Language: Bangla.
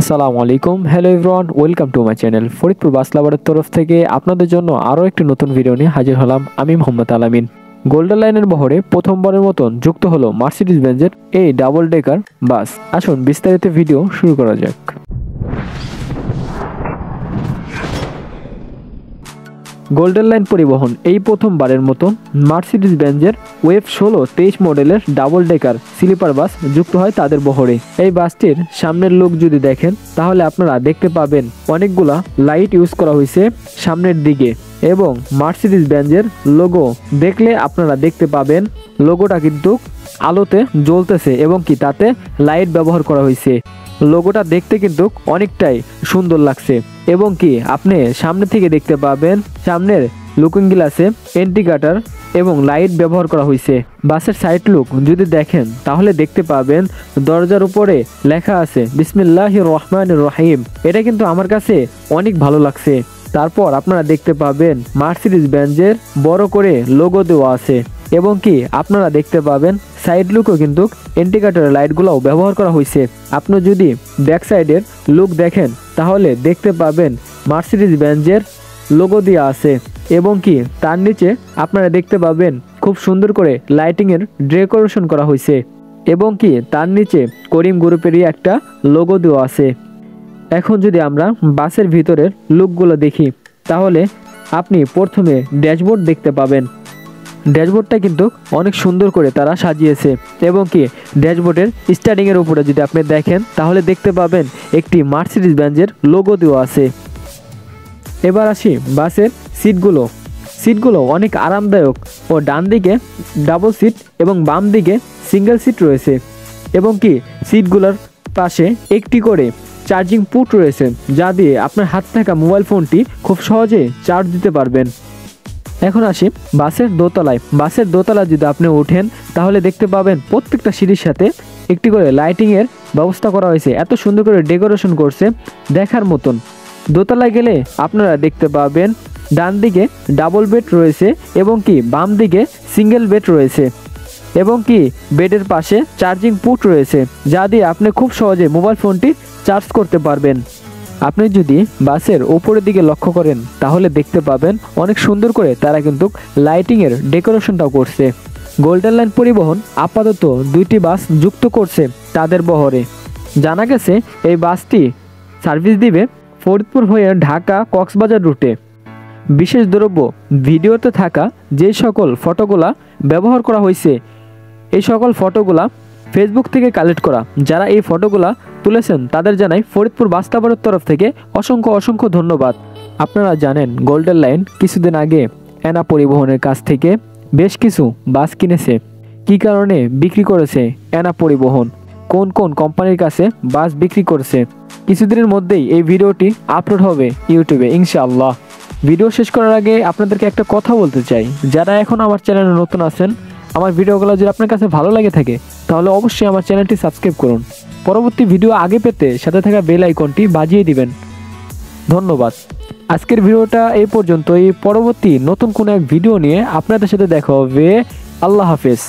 আসসালামু আলাইকুম, hello everyone, welcome to my channel. Faridpur bus লাভারের তরফ থেকে আপনাদের জন্য আরও একটি নতুন ভিডিও নিয়ে হাজির হলাম। আমি মোহাম্মদ আলামিন। গোল্ডেন লাইনের বহরে প্রথমবারের মতন যুক্ত হলো মার্সিডিজ বেঞ্জের এই ডাবল ডেকার বাস। আসুন বিস্তারিত ভিডিও শুরু করা যাক। গোল্ডেন লাইন পরিবহন এই প্রথমবারের মতন মার্সিডিজ বেঞ্জের ওয়েভ 16-23 মডেলের ডাবল ডেকার স্লিপার বাস যুক্ত হয় তাদের বহরে। এই বাসটির সামনের লুক যদি দেখেন তাহলে আপনারা দেখতে পাবেন অনেকগুলা লাইট ইউজ করা হয়েছে সামনের দিকে, এবং মার্সিডিজ বেঞ্জের লোগো দেখলে আপনারা দেখতে পাবেন লোগোটা কিন্তু আলোতে জ্বলতেছে এবং কি তাতে লাইট ব্যবহার করা হয়েছে। লোগোটা দেখতে কিন্তু অনেকটাই সুন্দর লাগছে এবং কি আপনি সামনে থেকে দেখতে পাবেন সামনের লুকিং গ্লাসে ইন্ডিকেটর এবং লাইট ব্যবহার করা হয়েছে। বাসের সাইড লুক যদি দেখেন তাহলে দেখতে পাবেন দরজার উপরে লেখা আছে বিসমিল্লাহির রহমানির রহিম। এটা কিন্তু আমার কাছে অনেক ভালো লাগছে। তারপর আপনারা দেখতে পাবেন মার্সিডিজ বেঞ্জের বড় করে লোগো দেওয়া আছে এবং কি আপনারা দেখতে পাবেন সাইড লুকও কিন্তু ইন্ডিকেটরের লাইটগুলোও ব্যবহার করা হয়েছে। আপনি যদি ব্যাক সাইডের লুক দেখেন তাহলে দেখতে পাবেন মার্সিডিজ বেঞ্জের লোগো দেওয়া আছে এবং কি তার নিচে আপনারা দেখতে পাবেন খুব সুন্দর করে লাইটিংয়ের ডেকোরেশন করা হয়েছে এবং কি তার নিচে করিম গ্রুপেরই একটা লোগো দেওয়া আছে। এখন যদি আমরা বাসের ভিতরের লুকগুলো দেখি তাহলে আপনি প্রথমে ড্যাশবোর্ড দেখতে পাবেন। ড্যাশবোর্ডটা কিন্তু অনেক সুন্দর করে তারা সাজিয়েছে এবং কি ড্যাশবোর্ডের স্টার্টিংয়ের উপরে যদি আপনি দেখেন তাহলে দেখতে পাবেন একটি মার্সিডিজ বেঞ্জের লোগো দেওয়া আছে। এবার আসি বাসের সিটগুলো অনেক আরামদায়ক ও ডান দিকে ডাবল সিট এবং বাম দিকে সিঙ্গেল সিট রয়েছে এবং কি সিটগুলোর পাশে একটি করে চার্জিং পোর্ট রয়েছে যা দিয়ে আপনার হাত থাকা মোবাইল ফোনটি খুব সহজে চার্জ দিতে পারবেন। এখন আসি বাসের দোতলায় যদি আপনি ওঠেন তাহলে দেখতে পাবেন প্রত্যেকটা সিঁড়ির সাথে একটি করে লাইটিংয়ের ব্যবস্থা করা হয়েছে। এত সুন্দর করে ডেকোরেশন করছে দেখার মতন। দোতলায় গেলে আপনারা দেখতে পাবেন ডান দিকে ডাবল বেড রয়েছে এবং কি বাম দিকে সিঙ্গেল বেড রয়েছে এবং কি বেডের পাশে চার্জিং পোর্ট রয়েছে যা দিয়ে আপনি খুব সহজে মোবাইল ফোনটি চার্জ করতে পারবেন। আপনি যদি বাসের উপরের দিকে লক্ষ্য করেন তাহলে দেখতে পাবেন অনেক সুন্দর করে তারা কিন্তু লাইটিংয়ের ডেকোরেশনটাও করছে। গোল্ডেন লাইন পরিবহন আপাতত 2টি বাস যুক্ত করছে তাদের বহরে। জানা গেছে এই বাসটি সার্ভিস দিবে ফরিদপুর হয়ে ঢাকা কক্সবাজার রুটে। বিশেষ দ্রব্য ভিডিওতে থাকা যে সকল ফটোগুলা ব্যবহার করা হয়েছে এই সকল ফটোগুলা ফেসবুক থেকে কালেক্ট করা। যারা এই ফটোগুলা তুলেছেন তাদের জানাই ফরিদপুর বাস লাভারের তরফ থেকে অসংখ্য ধন্যবাদ। আপনারা জানেন গোল্ডেন লাইন কিছুদিন আগে এনা পরিবহনের কাছ থেকে বেশ কিছু বাস কিনেছে। কি কারণে বিক্রি করেছে এনা পরিবহন, কোন কোন কোম্পানির কাছে বাস বিক্রি করেছে, কিছুদিনের মধ্যেই এই ভিডিওটি আপলোড হবে ইউটিউবে ইনশাআল্লাহ। ভিডিও শেষ করার আগে আপনাদেরকে একটা কথা বলতে চাই, যারা এখন আমার চ্যানেলে নতুন আছেন আমার ভিডিওগুলো যদি আপনার কাছে ভালো লাগে থাকে তাহলে অবশ্যই আমার চ্যানেলটি সাবস্ক্রাইব করুন। পরবর্তী ভিডিও আগে পেতে সাথে থাকা বেল আইকনটি বাজিয়ে দিবেন। ধন্যবাদ। আজকের ভিডিওটা এই পর্যন্তই। পরবর্তী নতুন কোনো এক ভিডিও নিয়ে আপনাদের সাথে দেখা হবে। আল্লাহ হাফেজ।